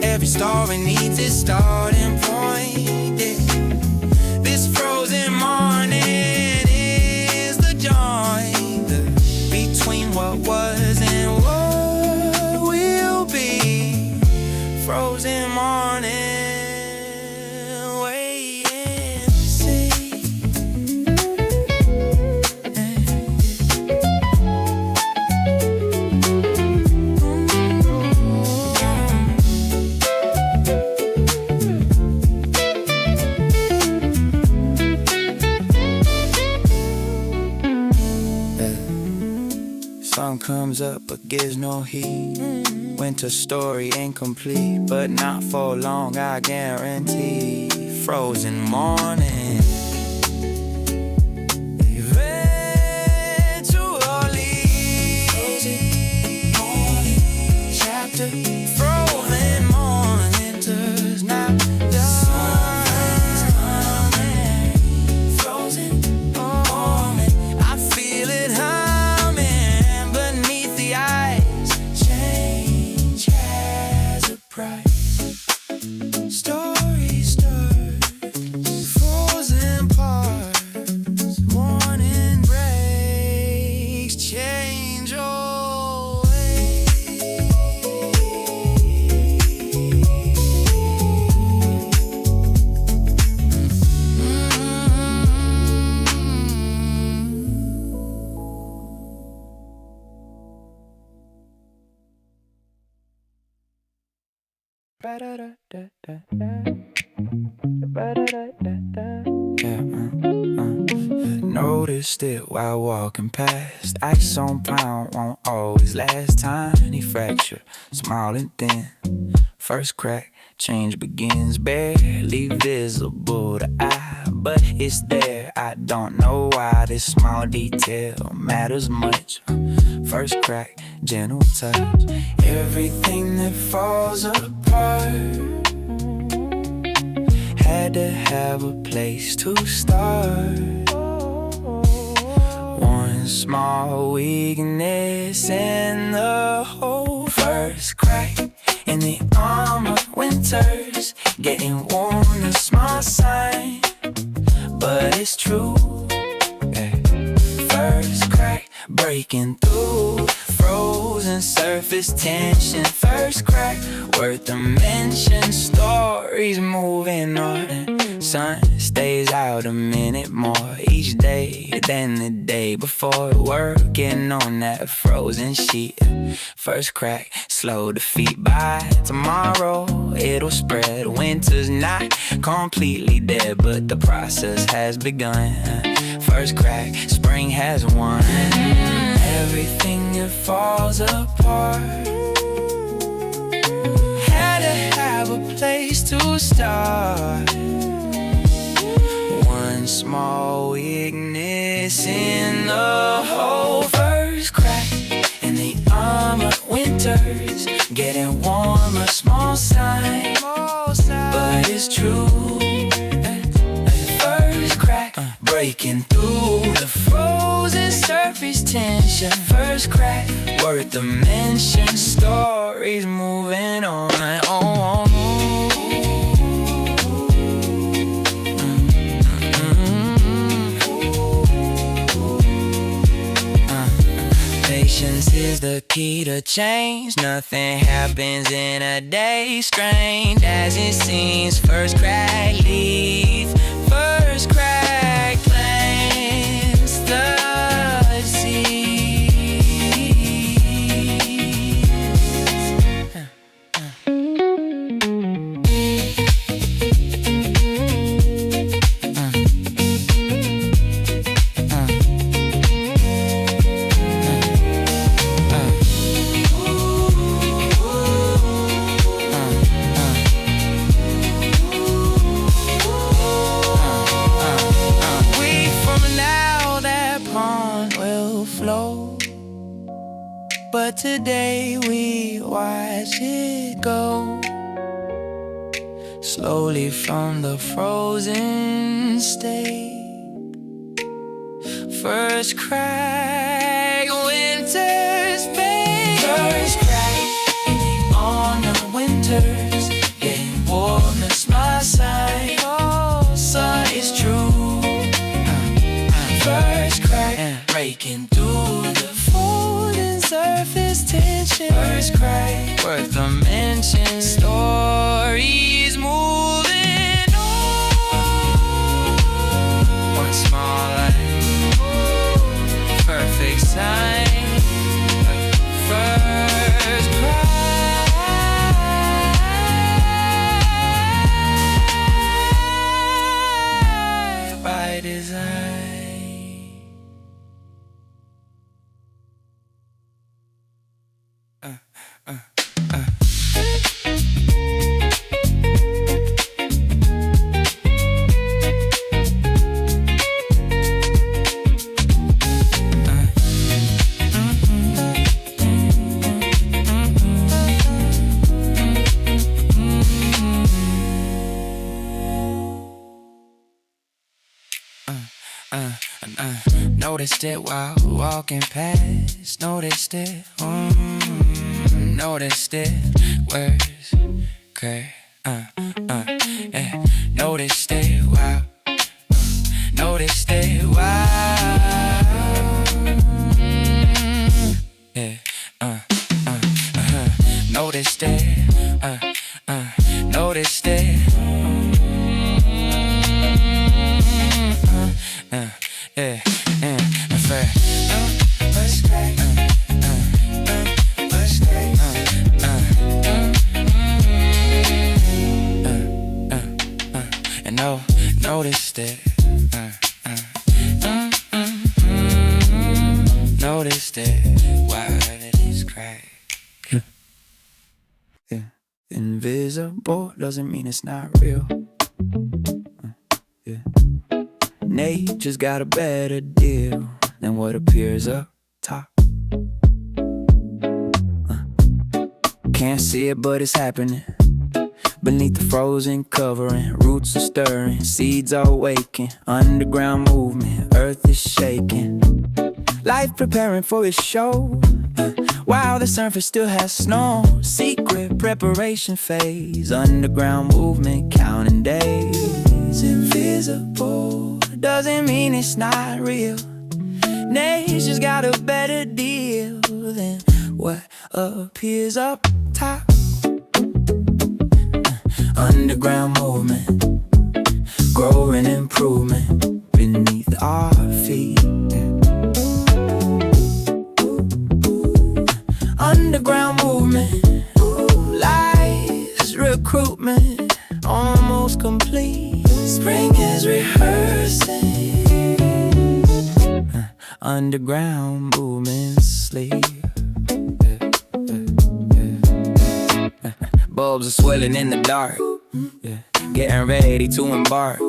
Every story needs its starting point. This frozen morning is the joint between what was and what will be. Frozen morning, wait and see. Sun comes up but gives no heed. Winter story incomplete, but not for long, I guarantee. Frozen morning, eventually. Frozen morning, chapter. Frozen morning does not die. Frozen morning, I feel it humming beneath the ice. Change has a price. Story starts, frozen parts. Morning breaks, change away. Noticed it while walking past. Ice on pound won't always last. Tiny fracture, small and thin. First crack, change begins. Barely visible to eye, but it's there. I don't know why this small detail matters much. First crack, gentle touch. Everything that falls apart had to have a place to start. One small weakness in the whole. First crack in the arm of winters. Getting warm, a small sign, but it's true. First crack breaking through. Frozen surface tension. First crack worth a mention. Stories moving on. Sun stays out about a minute more each day than the day before. Working on that frozen sheet. First crack, slow defeat. By tomorrow it'll spread. Winter's not completely dead, but the process has begun. First crack, spring has won. Everything it falls apart. Had to have a place to start. One small weakness in the whole. First crack in the armor. Winters getting warmer. Small sign, but it's true. First crack breaking through the frozen surface tension. First crack worth the mention. Stories moving on and on. Patience is the key to change. Nothing happens in a day. Strange as it seems. First crack leads. First crack plants the seeds. But today we watch it go slowly from the frozen state. First crack, winter's fade. First crack on the winters getting warmer. My sign, oh, sun is true. First crack breaking through the surface tension. First crack worth a mention. Stories moving on. One small life, perfect sign. First crack by design. Noticed it while walking past. Noticed it, noticed it. Where's crack? Yeah. Noticed it while, noticed it while. Yeah. Noticed it, noticed it. Yeah. Noticed it, noticed it, why it is crack. Yeah. Invisible doesn't mean it's not real. Yeah. Nature's got a better deal than what appears up top. Can't see it, but it's happening. Beneath the frozen covering, roots are stirring, seeds are waking, underground movement, earth is shaking. Life preparing for its show, while the surface still has snow. Secret preparation phase, underground movement, counting days. Invisible doesn't mean it's not real. Nature's got a better deal than what appears up top. Underground movement, growing improvement, is rehearsing. Underground movements sleep. Bulbs are swelling in the dark, getting ready to embark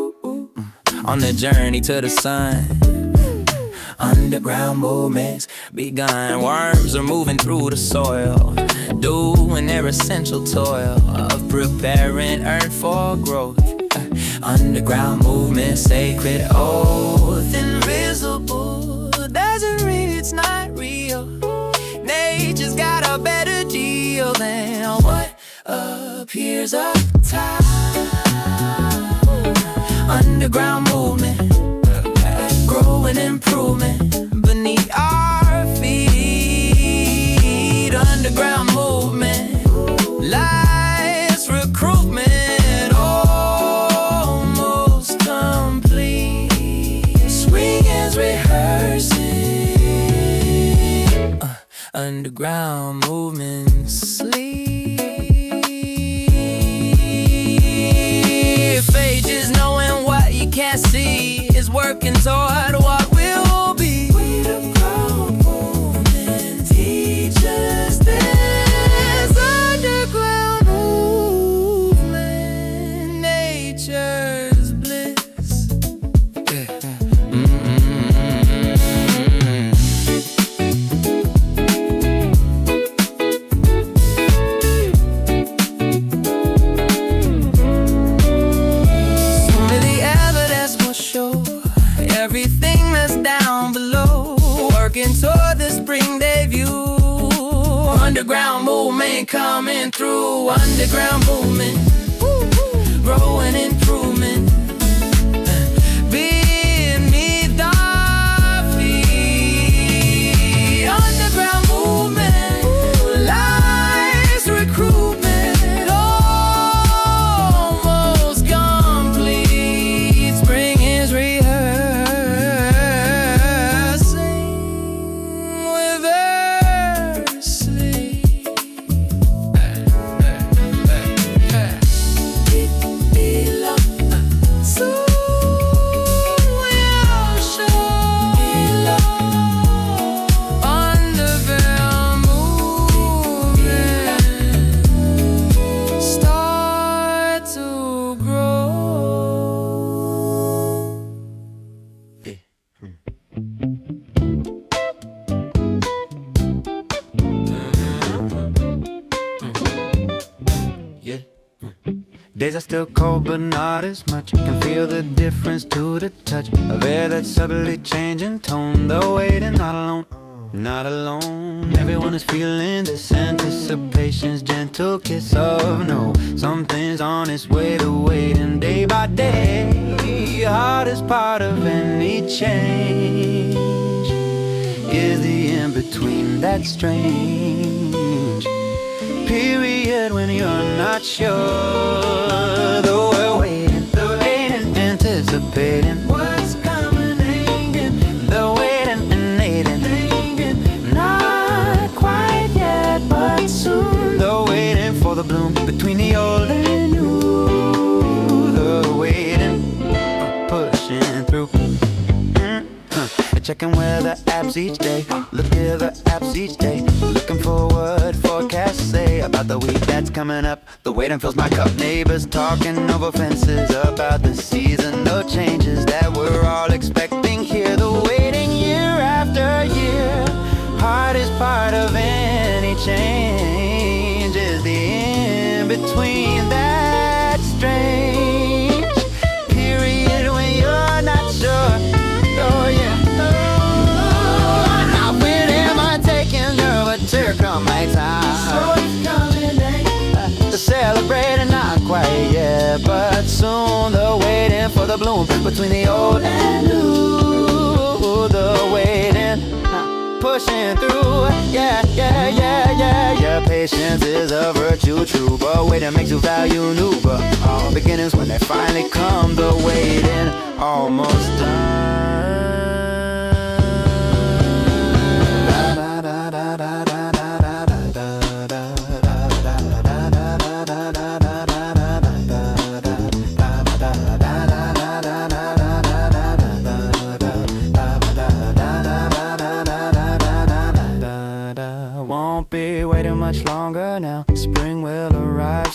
on the journey to the sun. Underground movements begun. Worms are moving through the soil, doing their essential toil of preparing earth for growth. Underground movement, sacred oath, invisible. Doesn't read, it's not real. Nature's got a better deal than what appears up top. Underground movement, growing improvement beneath our feet. Underground movement, life's recruitment almost complete. Spring is rehearsing. Underground movement sleep. Fate is knowing what you can't see, is working toward what will be. We the ground movement teachers this. Underground movement, nature's bliss. Everything that's down below, working toward the spring debut. Underground movement coming through. Underground movement, growing improvement beneath our feet. Underground movement, life's recruitment almost complete. Spring is Days are still cold but not as much. Can feel the difference to the touch of air that's subtly changing tone. The waiting, not alone, not alone. Everyone is feeling this anticipation's gentle kiss of no. Something's on its way to waiting day by day. Hardest part of any change is the in-between that's strange period when you're not sure. Though we're waiting, anticipating what's coming, the waiting and waiting, not quite yet, but soon. The waiting for the bloom between the old and new. The waiting, pushing through. Checking weather apps each day. Look at the apps each day. Looking for what forecasts say about the week that's coming up. The waiting fills my cup. Neighbors talking over fences about the seasonal changes that we're all expecting here. The waiting year after year. Hardest part of any change is the in-between that's strange period when you're not sure. Oh yeah. Here come my time. So it's coming, to celebrate and not quite yet, but soon. The waiting for the bloom between the old and new. The waiting, pushing through. Yeah. Patience is a virtue, true, but waiting makes you value new. But all beginnings when they finally come, the waiting almost done.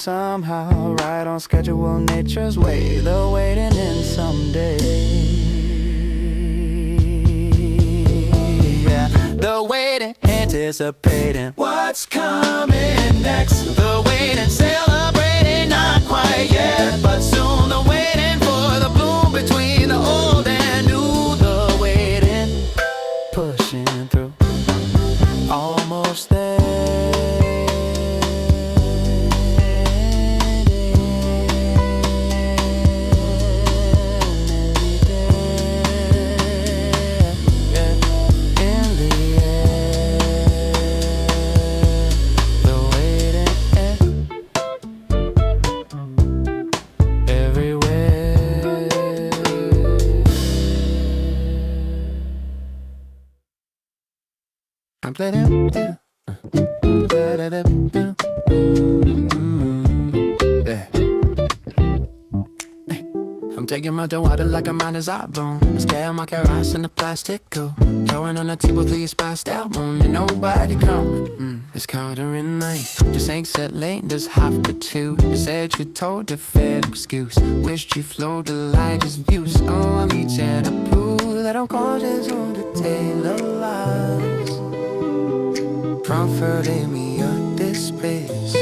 somehow, right on schedule, nature's way. The waiting in someday. Yeah. The waiting, anticipating what's coming next. The waiting, celebrating, not quite yet, but soon. The waiting for the bloom between the old and new. The waiting, pushing through, almost there. I'm taking my water like a mine is our bone. Scare my carrots in the plastic cool. Throwing on the table till you spiced out moon. And nobody come. It's colder in night. Just ain't set late, just half the two. You said you told a fair excuse. Wished you flowed the lightest views. Oh, I'll meet you at a pool that I'm cautious on the tail of lies. Comforting me at this space.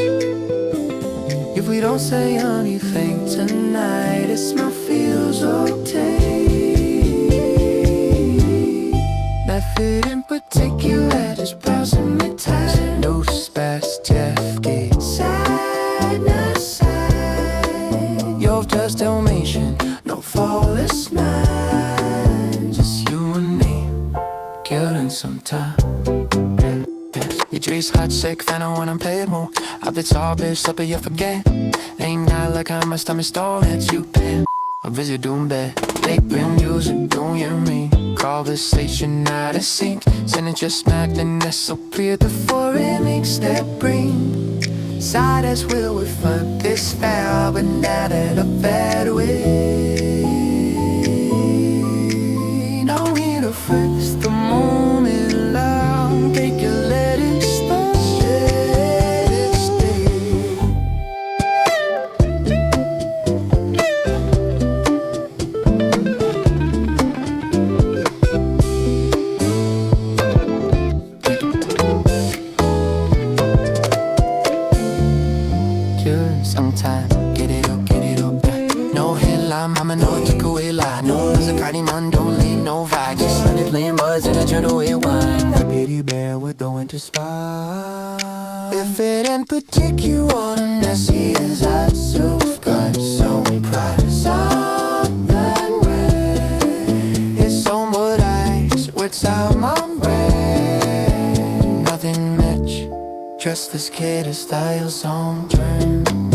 If we don't say anything tonight, it smell feels okay. That fit in particular just passing me time. No space, Jeff Gate. Side to side. You're just Dalmatian, no flawless night. Just you and me, killing some time. Your dreams hot, sick, fan, I wanna play more. I've been tall, bitch, up, but you forget. Ain't not like how my stomach stall at you, bad. I visit doom bed. Big brim music, don't hear me. Conversation out of sync. Sending just smack, then that's so clear. The foreign links that bring side as will we find this spell, but not in a bad way. No need to fix the moment long. Take your let it stay, let it stay. Sometime, get it up, no headline, mama, no takeaway line. No, it's a Friday, Monday, don't leave no vibe. Just started playing buzz and I turned away wine. The pity bear with the winter spot. If it ain't particular, messy as I so got so pride. Something red. It's on what ice, what's out my brain. Nothing much, just this kid, his style's on trend.